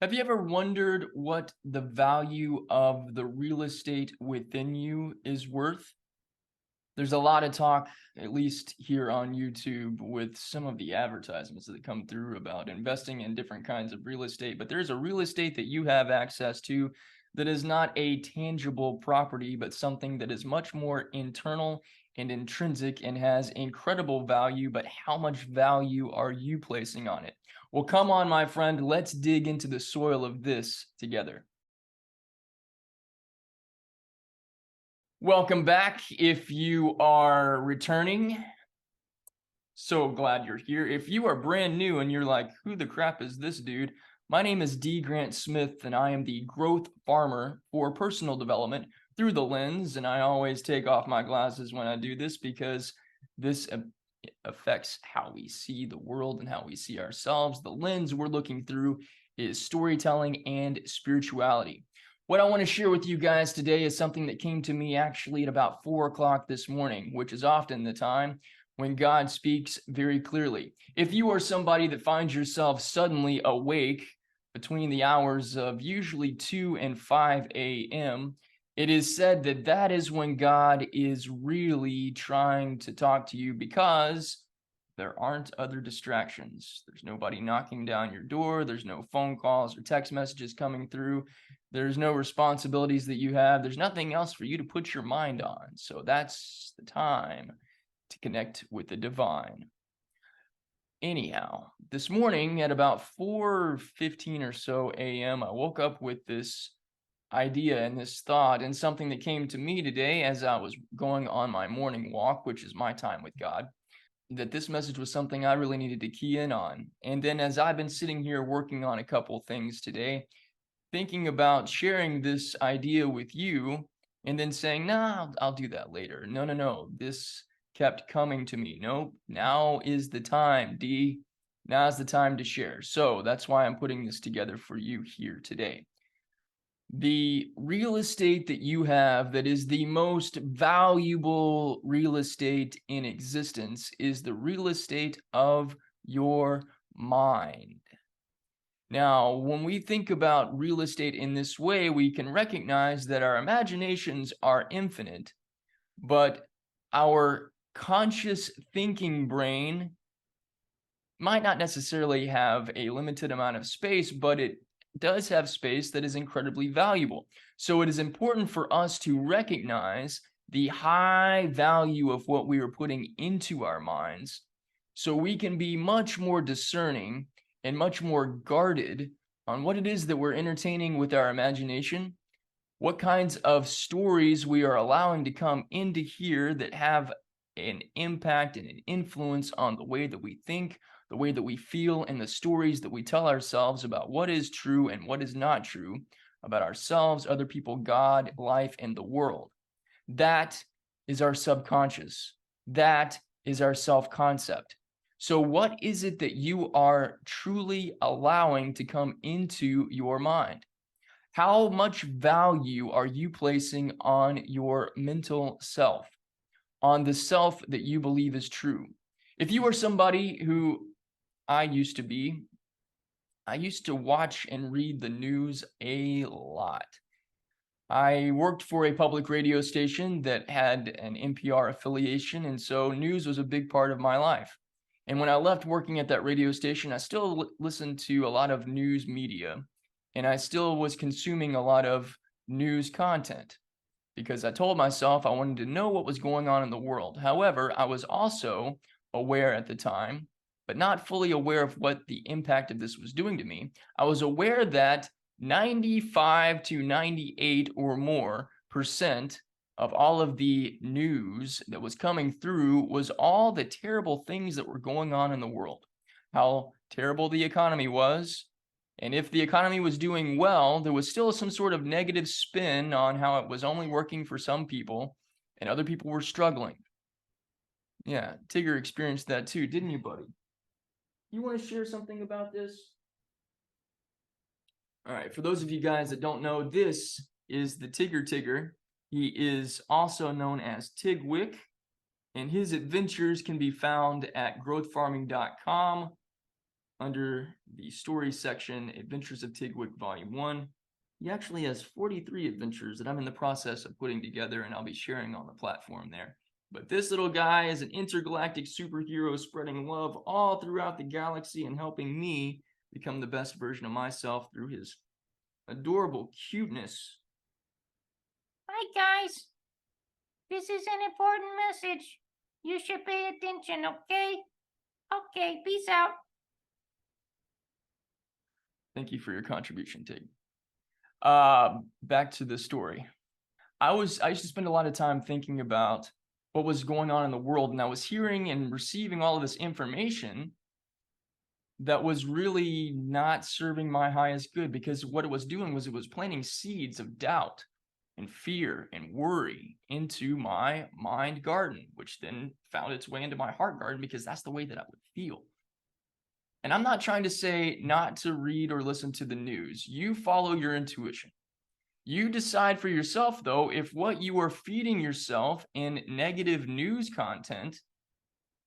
Have you ever wondered what the value of the real estate within you is worth? There's a lot of talk, at least here on YouTube, with some of the advertisements that come through about investing in different kinds of real estate. But there's a real estate that you have access to that is not a tangible property, but something that is much more internal and intrinsic and has incredible value. But how much value are you placing on it? Well, come on, my friend, let's dig into the soil of this together. Welcome back. If you are returning, so glad you're here. If you are brand new and you're like, who the crap is this dude? My name is D. Grant Smith, and I am the growth farmer for personal development through the lens. And I always take off my glasses when I do this because this affects how we see the world and how we see ourselves. The lens we're looking through is storytelling and spirituality. What I want to share with you guys today is something that came to me actually at about 4 o'clock this morning, which is often the time when God speaks very clearly. If you are somebody that finds yourself suddenly awake between the hours of usually 2 and 5 a.m., it is said that that is when God is really trying to talk to you because there aren't other distractions. There's nobody knocking down your door. There's no phone calls or text messages coming through. There's no responsibilities that you have. There's nothing else for you to put your mind on. So that's the time to connect with the divine. Anyhow, this morning at about 4:15 or so a.m., I woke up with this idea and this thought and something that came to me today as I was going on my morning walk, which is my time with God, that this message was something I really needed to key in on. And then as I've been sitting here working on a couple things today, thinking about sharing this idea with you and then saying, nah, I'll do that later. No. This kept coming to me. Nope. Now is the time, D. Now's the time to share. So that's why I'm putting this together for you here today. The real estate that you have that is the most valuable real estate in existence is the real estate of your mind. Now, when we think about real estate in this way, we can recognize that our imaginations are infinite, but our conscious thinking brain might not necessarily have a limited amount of space, but it does have space that is incredibly valuable. So it is important for us to recognize the high value of what we are putting into our minds so we can be much more discerning and much more guarded on what it is that we're entertaining with our imagination, what kinds of stories we are allowing to come into here that have an impact and an influence on the way that we think, the way that we feel, and the stories that we tell ourselves about what is true and what is not true about ourselves, other people, God, life, and the world. That is our subconscious. That is our self-concept. So what is it that you are truly allowing to come into your mind? How much value are you placing on your mental self, on the self that you believe is true? If you are somebody who I used to be, I used to watch and read the news a lot. I worked for a public radio station that had an NPR affiliation, and so news was a big part of my life. And when I left working at that radio station, I still listened to a lot of news media, and I still was consuming a lot of news content because I told myself I wanted to know what was going on in the world. However, I was also aware at the time, but not fully aware of what the impact of this was doing to me. I was aware that 95 to 98 or more percent of all of the news that was coming through was all the terrible things that were going on in the world, how terrible the economy was. And if the economy was doing well, there was still some sort of negative spin on how it was only working for some people and other people were struggling. Yeah, Tigger experienced that too, didn't you, buddy? You want to share something about this? All right, for those of you guys that don't know, this is the Tigger. He is also known as Tigwick, and his adventures can be found at growthfarming.com under the story section, Adventures of Tigwick Volume 1. He actually has 43 adventures that I'm in the process of putting together, and I'll be sharing on the platform there. But this little guy is an intergalactic superhero spreading love all throughout the galaxy and helping me become the best version of myself through his adorable cuteness. Hi, guys. This is an important message. You should pay attention, okay? Okay, peace out. Thank you for your contribution, Tig. Back to the story. I used to spend a lot of time thinking about what was going on in the world, and I was hearing and receiving all of this information that was really not serving my highest good, because what it was doing was it was planting seeds of doubt and fear and worry into my mind garden, which then found its way into my heart garden, because that's the way that I would feel. And I'm not trying to say not to read or listen to the news. You follow your intuition. You decide for yourself, though, if what you are feeding yourself in negative news content,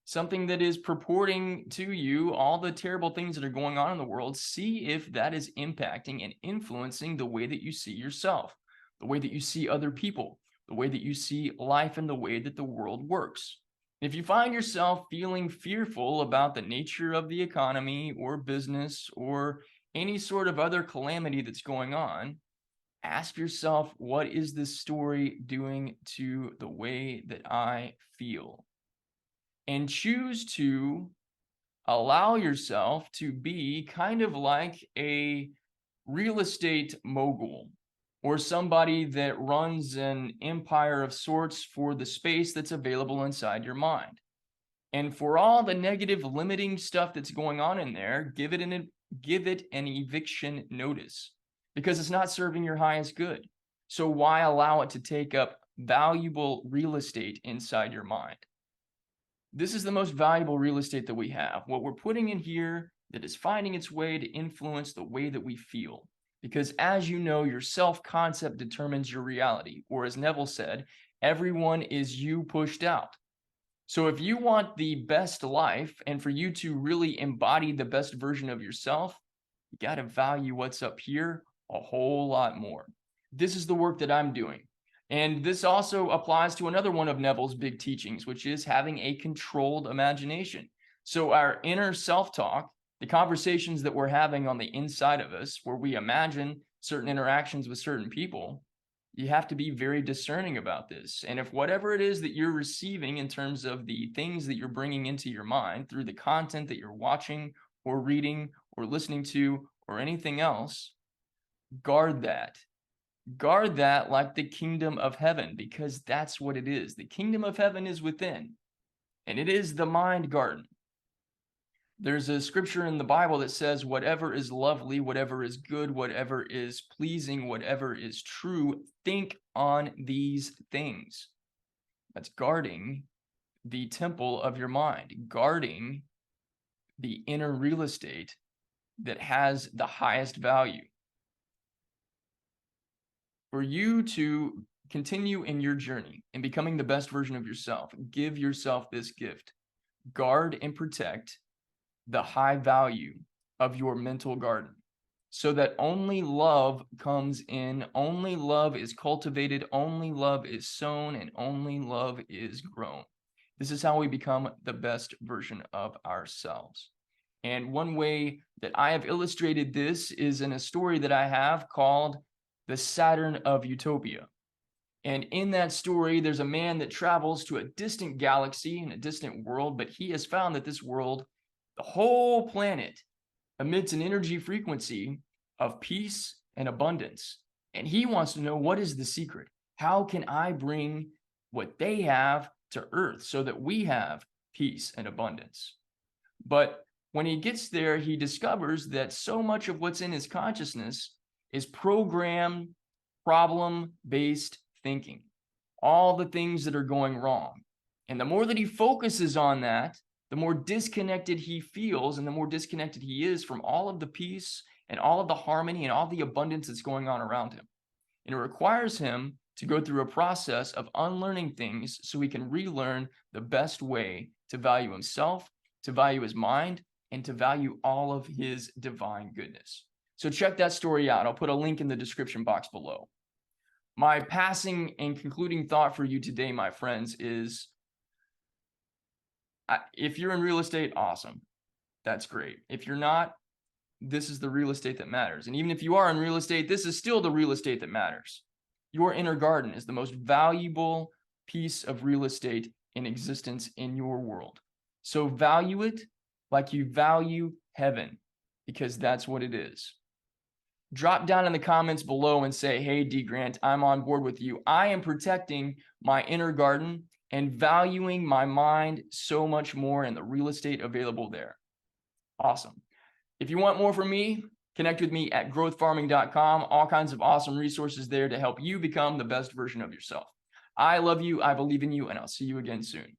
something that is purporting to you all the terrible things that are going on in the world, see if that is impacting and influencing the way that you see yourself, the way that you see other people, the way that you see life, and the way that the world works. If you find yourself feeling fearful about the nature of the economy or business or any sort of other calamity that's going on, ask yourself, what is this story doing to the way that I feel? And choose to allow yourself to be kind of like a real estate mogul or somebody that runs an empire of sorts for the space that's available inside your mind. And for all the negative limiting stuff that's going on in there, give it an eviction notice, because it's not serving your highest good. So why allow it to take up valuable real estate inside your mind? This is the most valuable real estate that we have. What we're putting in here that is finding its way to influence the way that we feel. Because as you know, your self-concept determines your reality. Or as Neville said, everyone is you pushed out. So if you want the best life and for you to really embody the best version of yourself, you got to value what's up here a whole lot more. This is the work that I'm doing. And this also applies to another one of Neville's big teachings, which is having a controlled imagination. So our inner self-talk, the conversations that we're having on the inside of us, where we imagine certain interactions with certain people, you have to be very discerning about this. And if whatever it is that you're receiving in terms of the things that you're bringing into your mind through the content that you're watching or reading or listening to or anything else, guard that. Guard that like the kingdom of heaven, because that's what it is. The kingdom of heaven is within, and it is the mind garden. There's a scripture in the Bible that says, whatever is lovely, whatever is good, whatever is pleasing, whatever is true, think on these things. That's guarding the temple of your mind, guarding the inner real estate that has the highest value. For you to continue in your journey in becoming the best version of yourself, give yourself this gift. Guard and protect the high value of your mental garden, so that only love comes in, only love is cultivated, only love is sown, and only love is grown. This is how we become the best version of ourselves. And one way that I have illustrated this is in a story that I have called the Saturn of Utopia. And in that story, there's a man that travels to a distant galaxy in a distant world, but he has found that this world, the whole planet, emits an energy frequency of peace and abundance. And he wants to know, what is the secret? How can I bring what they have to Earth so that we have peace and abundance? But when he gets there, he discovers that so much of what's in his consciousness is programmed, problem-based thinking. All the things that are going wrong. And the more that he focuses on that, the more disconnected he feels, and the more disconnected he is from all of the peace and all of the harmony and all the abundance that's going on around him. And it requires him to go through a process of unlearning things so he can relearn the best way to value himself, to value his mind, and to value all of his divine goodness. So check that story out. I'll put a link in the description box below. My passing and concluding thought for you today, my friends, is if you're in real estate, awesome. That's great. If you're not, this is the real estate that matters. And even if you are in real estate, this is still the real estate that matters. Your inner garden is the most valuable piece of real estate in existence in your world. So value it like you value heaven, because that's what it is. Drop down in the comments below and say, hey, D. Grant, I'm on board with you. I am protecting my inner garden and valuing my mind so much more in the real estate available there. Awesome. If you want more from me, connect with me at growthfarming.com. All kinds of awesome resources there to help you become the best version of yourself. I love you, I believe in you, and I'll see you again soon.